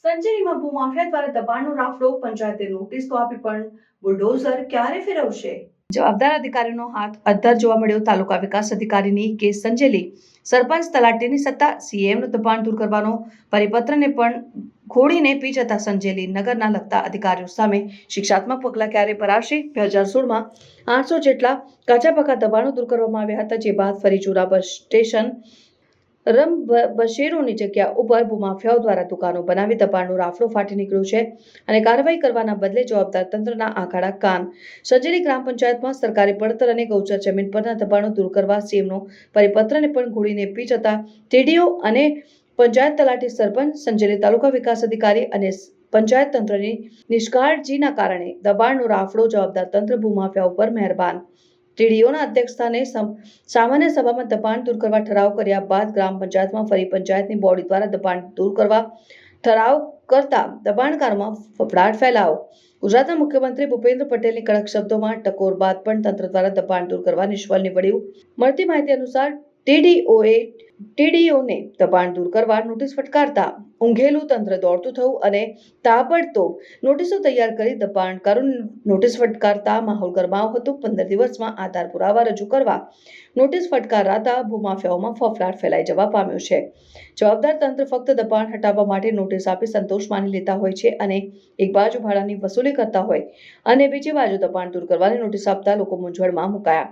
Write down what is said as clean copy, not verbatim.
સંજેલીમાં ભૂમાફિયા દ્વારા દબાણનો રાફડો, પંચાયતે નોટિસ તો આપી પણ બુલડોઝર ક્યારે ફેરવશે? જવાબદાર અધિકારીનો હાથ અદ્ધર જોવા મળ્યો. તાલુકા વિકાસ અધિકારીની કે સંજેલી સરપંચ તલાટીની સત્તા, સીએમનું દબાણ દૂર કરવાનો પરિપત્રને પણ ઘોડીને પી જતા સંજેલી નગરના લગતા અધિકારીઓ સામે શિક્ષાત્મક પગલાં ક્યારે ભરાશે? 2016માં 800 જેટલા કાચા પાકા દબાણો દૂર કરવામાં આવ્યા હતા, જે બાદ ફરી જૂના બસ સ્ટેશન બશેરોની જગ્યા ઉપર ભૂમાફિયાઓ દ્વારા દુકાનો બનાવી દબાણનો રાફડો ફાટી નીકળ્યો છે અને કાર્યવાહી કરવાના બદલે જવાબદાર તંત્રના આંખાડા કાન. સંજેલી ગ્રામ પંચાયતમાં સરકારી પડતર અને ગૌચર જમીન પરના દબાણો દૂર કરવા સીએમનો પરિપત્રને પણ ઘોડીને પી જતા ટીડીઓ અને પંચાયત તલાટી, સરપંચ, સંજેલી તાલુકા વિકાસ અધિકારી અને પંચાયત તંત્રની નિષ્કાળજીના કારણે દબાણનો રાફડો જવાબદાર તંત્ર ભૂમાફિયા ઉપર મહેરબાન. ટીડીઓના અધ્યક્ષસ્થાને સામાન્ય સભામાં દબાણ દૂર કરવા ઠરાવ કર્યા બાદ ગ્રામ પંચાયતમાં ફરી પંચાયતની બોડી દ્વારા દબાણ દૂર કરવા ઠરાવ કરતા દબાણકારોમાં ફફડાટ ફેલાયો. ગુજરાતના મુખ્યમંત્રી ભૂપેન્દ્ર પટેલની કડક શબ્દોમાં ટકોર બાદ પણ તંત્ર દ્વારા દબાણ દૂર કરવા નિષ્ફળ નીવડ્યું. મળતી માહિતી અનુસાર ટીડીઓને દબાણ દૂર કરવા નોટિસ ફટકારતા ઊંઘેલું તંત્ર દોડતું થયું અને તાબડતોબ નોટિસો તૈયાર કરી દબાણકારોને નોટિસ ફટકારતા માહોલ ગરમાયો હતો. 15 દિવસમાં આધાર પુરાવા રજૂ કરવા નોટિસ ફટકારાતા ભૂમાફિયાઓમાં ફફડાટ ફેલાઈ જવા પામ્યો છે. જવાબદાર તંત્ર ફક્ત દબાણ હટાવવા માટે નોટિસ આપી સંતોષ માની લેતા હોય છે અને એક બાજુ ભાડાની વસૂલી કરતા હોય અને બીજી બાજુ દબાણ દૂર કરવાની નોટિસ આપતા લોકો મૂંઝવણમાં મુકાયા.